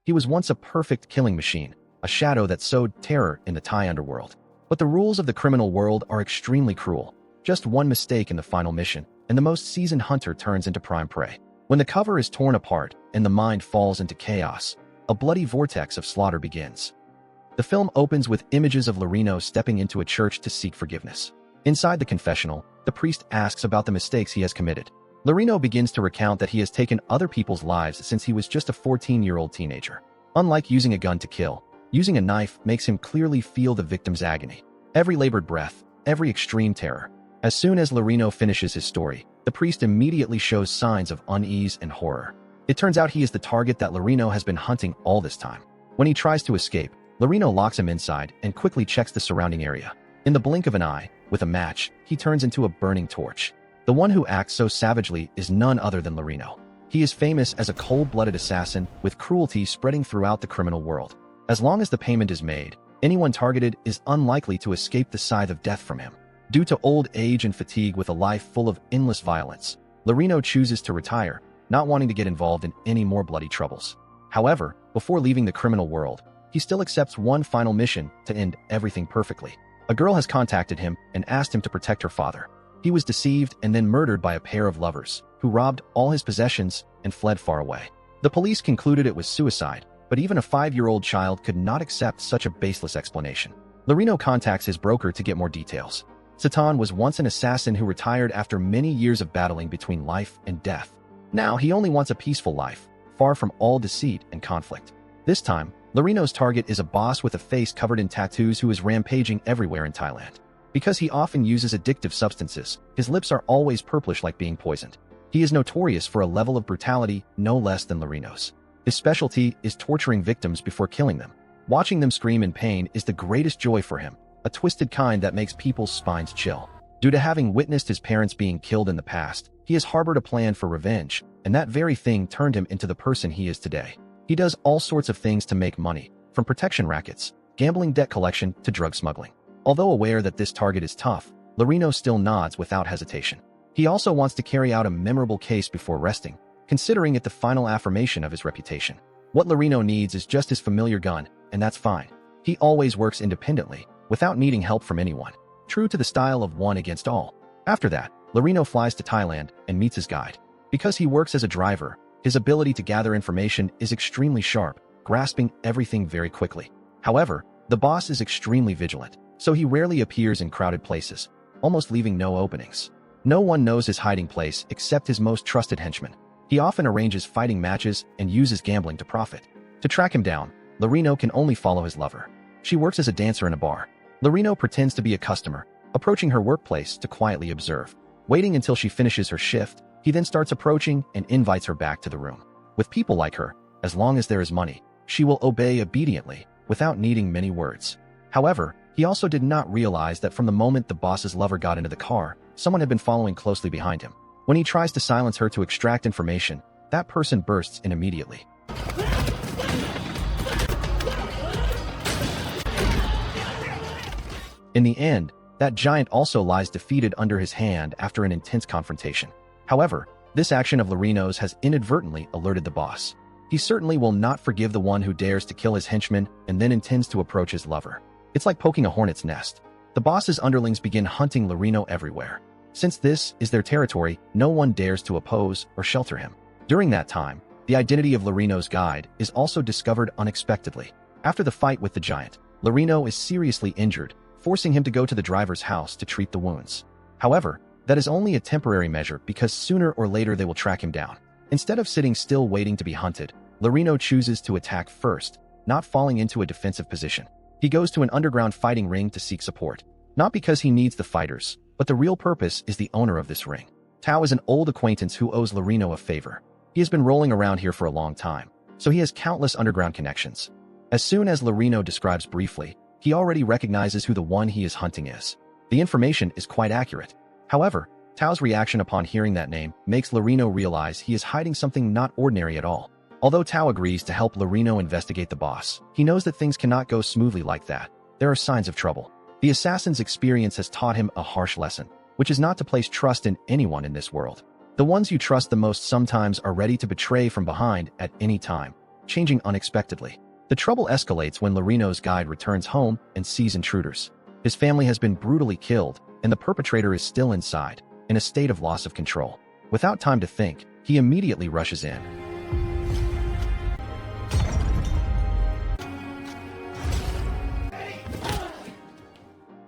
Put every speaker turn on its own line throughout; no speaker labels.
He was once a perfect killing machine, a shadow that sowed terror in the Thai underworld. But the rules of the criminal world are extremely cruel. Just one mistake in the final mission, and the most seasoned hunter turns into prime prey. When the cover is torn apart and the mind falls into chaos, a bloody vortex of slaughter begins. The film opens with images of Lorino stepping into a church to seek forgiveness. Inside the confessional, the priest asks about the mistakes he has committed. Lorino begins to recount that he has taken other people's lives since he was just a 14-year-old teenager. Unlike using a gun to kill, using a knife makes him clearly feel the victim's agony. Every labored breath, every extreme terror. As soon as Lorino finishes his story, the priest immediately shows signs of unease and horror. It turns out he is the target that Lorino has been hunting all this time. When he tries to escape, Lorino locks him inside and quickly checks the surrounding area. In the blink of an eye, with a match, he turns into a burning torch. The one who acts so savagely is none other than Lorino. He is famous as a cold-blooded assassin with cruelty spreading throughout the criminal world. As long as the payment is made, anyone targeted is unlikely to escape the scythe of death from him. Due to old age and fatigue with a life full of endless violence, Lorino chooses to retire, not wanting to get involved in any more bloody troubles. However, before leaving the criminal world, he still accepts one final mission to end everything perfectly. A girl has contacted him and asked him to protect her father. He was deceived and then murdered by a pair of lovers, who robbed all his possessions and fled far away. The police concluded it was suicide, but even a 5-year-old child could not accept such a baseless explanation. Lorino contacts his broker to get more details. Satan was once an assassin who retired after many years of battling between life and death. Now he only wants a peaceful life, far from all deceit and conflict. This time, Lorino's target is a boss with a face covered in tattoos who is rampaging everywhere in Thailand. Because he often uses addictive substances, his lips are always purplish like being poisoned. He is notorious for a level of brutality no less than Lorino's. His specialty is torturing victims before killing them. Watching them scream in pain is the greatest joy for him, a twisted kind that makes people's spines chill. Due to having witnessed his parents being killed in the past, he has harbored a plan for revenge, and that very thing turned him into the person he is today. He does all sorts of things to make money, from protection rackets, gambling debt collection, to drug smuggling. Although aware that this target is tough, Lorino still nods without hesitation. He also wants to carry out a memorable case before resting, considering it the final affirmation of his reputation. What Lorino needs is just his familiar gun, and that's fine. He always works independently, without needing help from anyone, true to the style of one against all. After that, Lorino flies to Thailand and meets his guide. Because he works as a driver, his ability to gather information is extremely sharp, grasping everything very quickly. However, the boss is extremely vigilant, so he rarely appears in crowded places, almost leaving no openings. No one knows his hiding place except his most trusted henchman. He often arranges fighting matches and uses gambling to profit. To track him down, Lorino can only follow his lover. She works as a dancer in a bar. Lorino pretends to be a customer, approaching her workplace to quietly observe. Waiting until she finishes her shift, he then starts approaching and invites her back to the room. With people like her, as long as there is money, she will obey obediently, without needing many words. However, he also did not realize that from the moment the boss's lover got into the car, someone had been following closely behind him. When he tries to silence her to extract information, that person bursts in immediately. In the end, that giant also lies defeated under his hand after an intense confrontation. However, this action of Lorino's has inadvertently alerted the boss. He certainly will not forgive the one who dares to kill his henchman and then intends to approach his lover. It's like poking a hornet's nest. The boss's underlings begin hunting Lorino everywhere. Since this is their territory, no one dares to oppose or shelter him. During that time, the identity of Lorino's guide is also discovered unexpectedly. After the fight with the giant, Lorino is seriously injured, forcing him to go to the driver's house to treat the wounds. However, that is only a temporary measure because sooner or later they will track him down. Instead of sitting still waiting to be hunted, Lorino chooses to attack first, not falling into a defensive position. He goes to an underground fighting ring to seek support. Not because he needs the fighters, but the real purpose is the owner of this ring. Tao is an old acquaintance who owes Lorino a favor. He has been rolling around here for a long time, so he has countless underground connections. As soon as Lorino describes briefly, he already recognizes who the one he is hunting is. The information is quite accurate. However, Tao's reaction upon hearing that name makes Lorino realize he is hiding something not ordinary at all. Although Tao agrees to help Lorino investigate the boss, he knows that things cannot go smoothly like that. There are signs of trouble. The assassin's experience has taught him a harsh lesson, which is not to place trust in anyone in this world. The ones you trust the most sometimes are ready to betray from behind at any time. changing unexpectedly. The trouble escalates when Lorino's guide returns home and sees intruders. His family has been brutally killed, and the perpetrator is still inside, in a state of loss of control. Without time to think, he immediately rushes in.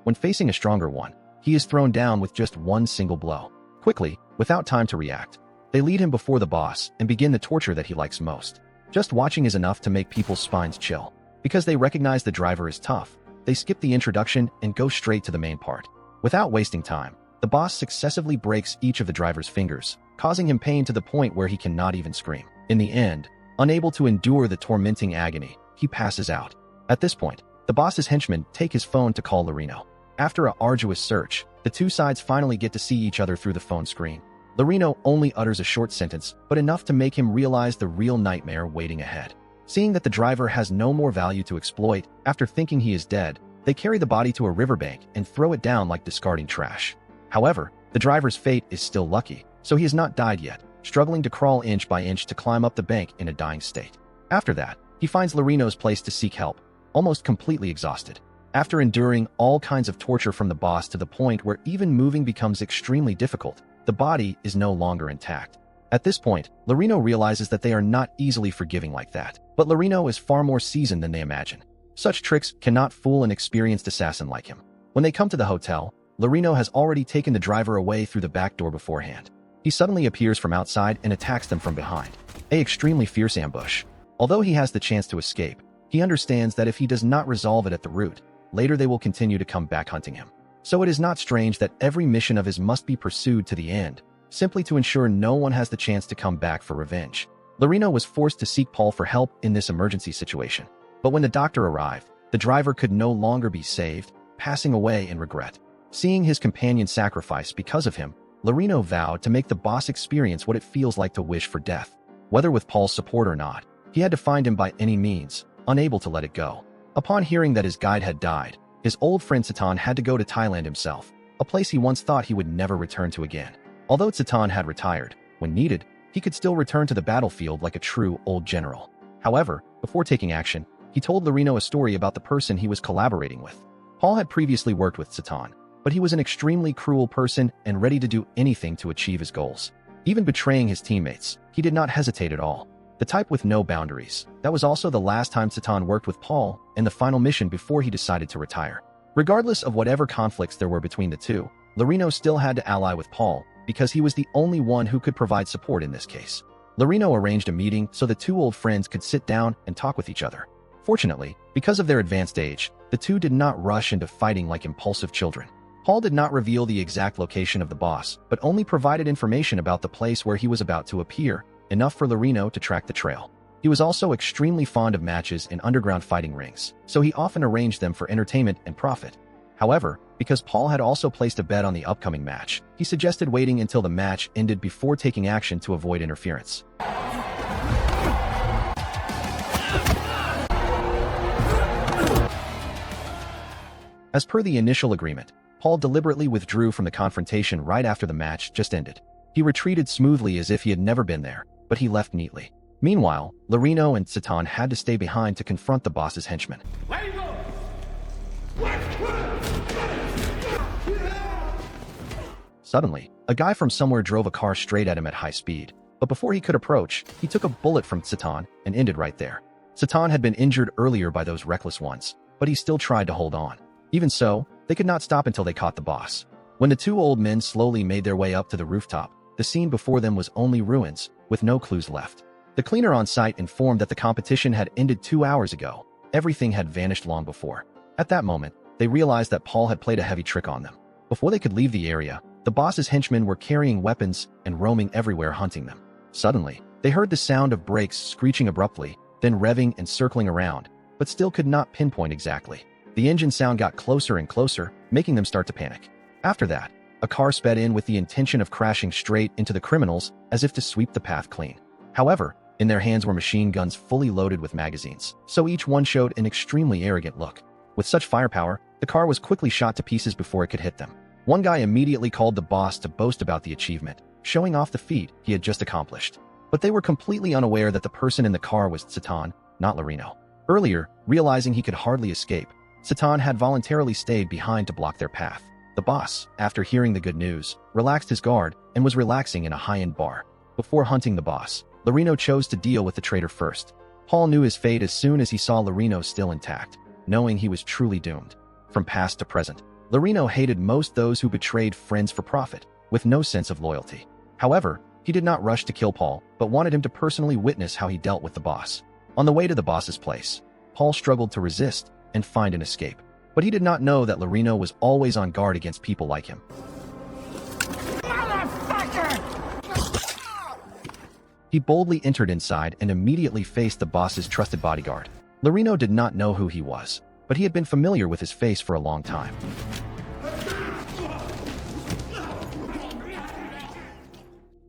When facing a stronger one, he is thrown down with just one single blow. Quickly, without time to react, they lead him before the boss and begin the torture that he likes most. Just watching is enough to make people's spines chill. Because they recognize the driver is tough, they skip the introduction and go straight to the main part. Without wasting time, the boss successively breaks each of the driver's fingers, causing him pain to the point where he cannot even scream. In the end, unable to endure the tormenting agony, he passes out. At this point, the boss's henchmen take his phone to call Lorino. After an arduous search, the two sides finally get to see each other through the phone screen. Lorino only utters a short sentence, but enough to make him realize the real nightmare waiting ahead. Seeing that the driver has no more value to exploit, after thinking he is dead, they carry the body to a riverbank and throw it down like discarding trash. However, the driver's fate is still lucky, so he has not died yet, struggling to crawl inch by inch to climb up the bank in a dying state. After that, he finds Lorino's place to seek help, almost completely exhausted. After enduring all kinds of torture from the boss to the point where even moving becomes extremely difficult, the body is no longer intact. At this point, Lorino realizes that they are not easily forgiving like that. But Lorino is far more seasoned than they imagine. Such tricks cannot fool an experienced assassin like him. When they come to the hotel, Lorino has already taken the driver away through the back door beforehand. He suddenly appears from outside and attacks them from behind. An extremely fierce ambush. Although he has the chance to escape, he understands that if he does not resolve it at the root, later they will continue to come back hunting him. So it is not strange that every mission of his must be pursued to the end, simply to ensure no one has the chance to come back for revenge. Lorino was forced to seek Paul for help in this emergency situation. But when the doctor arrived, the driver could no longer be saved, passing away in regret. Seeing his companion sacrifice because of him, Lorino vowed to make the boss experience what it feels like to wish for death. Whether with Paul's support or not, he had to find him by any means, unable to let it go. Upon hearing that his guide had died, his old friend Satan had to go to Thailand himself, a place he once thought he would never return to again. Although Satan had retired, when needed, he could still return to the battlefield like a true old general. However, before taking action, he told Lorino a story about the person he was collaborating with. Paul had previously worked with Satan, but he was an extremely cruel person and ready to do anything to achieve his goals. Even betraying his teammates, he did not hesitate at all. The type with no boundaries. That was also the last time Satan worked with Paul and the final mission before he decided to retire. Regardless of whatever conflicts there were between the two, Lorino still had to ally with Paul because he was the only one who could provide support in this case. Lorino arranged a meeting so the two old friends could sit down and talk with each other. Fortunately, because of their advanced age, the two did not rush into fighting like impulsive children. Paul did not reveal the exact location of the boss, but only provided information about the place where he was about to appear, enough for Lorino to track the trail. He was also extremely fond of matches in underground fighting rings, so he often arranged them for entertainment and profit. However, because Paul had also placed a bet on the upcoming match, he suggested waiting until the match ended before taking action to avoid interference. As per the initial agreement, Paul deliberately withdrew from the confrontation right after the match just ended. He retreated smoothly as if he had never been there, but he left neatly. Meanwhile, Lorino and Satan had to stay behind to confront the boss's henchmen. Suddenly, a guy from somewhere drove a car straight at him at high speed, but before he could approach, he took a bullet from Satan and ended right there. Satan had been injured earlier by those reckless ones, but he still tried to hold on. Even so, they could not stop until they caught the boss. When the two old men slowly made their way up to the rooftop, the scene before them was only ruins, with no clues left. The cleaner on site informed that the competition had ended 2 hours ago. Everything had vanished long before. At that moment, they realized that Paul had played a heavy trick on them. Before they could leave the area, the boss's henchmen were carrying weapons and roaming everywhere hunting them. Suddenly, they heard the sound of brakes screeching abruptly, then revving and circling around, but still could not pinpoint exactly. The engine sound got closer and closer, making them start to panic. After that, a car sped in with the intention of crashing straight into the criminals as if to sweep the path clean. However, in their hands were machine guns fully loaded with magazines, so each one showed an extremely arrogant look. With such firepower, the car was quickly shot to pieces before it could hit them. One guy immediately called the boss to boast about the achievement, showing off the feat he had just accomplished. But they were completely unaware that the person in the car was Satan, not Lorino. Earlier, realizing he could hardly escape, Satan had voluntarily stayed behind to block their path. The boss, after hearing the good news, relaxed his guard and was relaxing in a high-end bar. Before hunting the boss, Lorino chose to deal with the traitor first. Paul knew his fate as soon as he saw Lorino still intact, knowing he was truly doomed. From past to present, Lorino hated most those who betrayed friends for profit, with no sense of loyalty. However, he did not rush to kill Paul, but wanted him to personally witness how he dealt with the boss. On the way to the boss's place, Paul struggled to resist and find an escape. But he did not know that Lorino was always on guard against people like him. He boldly entered inside and immediately faced the boss's trusted bodyguard. Lorino did not know who he was, but he had been familiar with his face for a long time.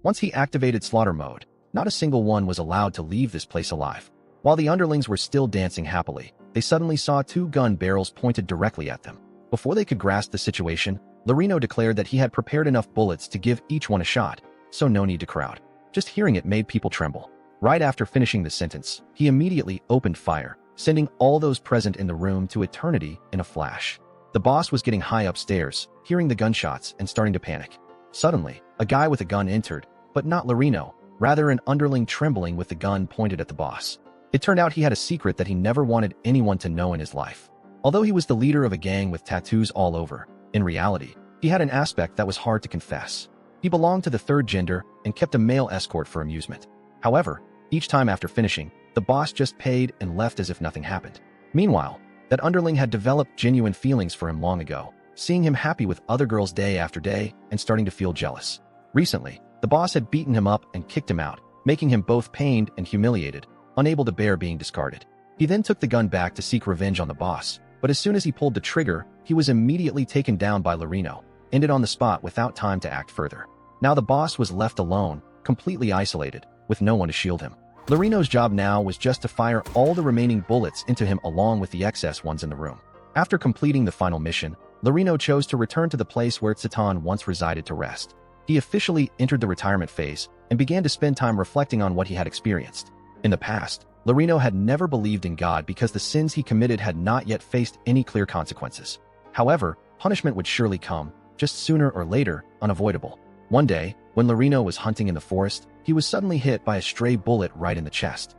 Once he activated slaughter mode, not a single one was allowed to leave this place alive. While the underlings were still dancing happily, they suddenly saw two gun barrels pointed directly at them. Before they could grasp the situation, Lorino declared that he had prepared enough bullets to give each one a shot, so no need to crowd. Just hearing it made people tremble. Right after finishing the sentence, he immediately opened fire, sending all those present in the room to eternity in a flash. The boss was getting high upstairs, hearing the gunshots and starting to panic. Suddenly, a guy with a gun entered, but not Lorino, rather an underling trembling with the gun pointed at the boss. It turned out he had a secret that he never wanted anyone to know in his life. Although he was the leader of a gang with tattoos all over, in reality, he had an aspect that was hard to confess. He belonged to the third gender and kept a male escort for amusement. However, each time after finishing, the boss just paid and left as if nothing happened. Meanwhile, that underling had developed genuine feelings for him long ago, seeing him happy with other girls day after day and starting to feel jealous. Recently, the boss had beaten him up and kicked him out, making him both pained and humiliated, unable to bear being discarded. He then took the gun back to seek revenge on the boss, but as soon as he pulled the trigger, he was immediately taken down by Lorino, ended on the spot without time to act further. Now the boss was left alone, completely isolated, with no one to shield him. Lorino's job now was just to fire all the remaining bullets into him along with the excess ones in the room. After completing the final mission, Lorino chose to return to the place where Satan once resided to rest. He officially entered the retirement phase and began to spend time reflecting on what he had experienced. In the past, Lorino had never believed in God because the sins he committed had not yet faced any clear consequences. However, punishment would surely come, just sooner or later, unavoidable. One day, when Lorino was hunting in the forest, he was suddenly hit by a stray bullet right in the chest.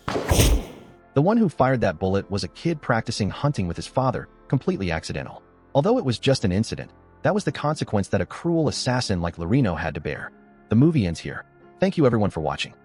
The one who fired that bullet was a kid practicing hunting with his father, completely accidental. Although it was just an incident, that was the consequence that a cruel assassin like Lorino had to bear. The movie ends here. Thank you everyone for watching.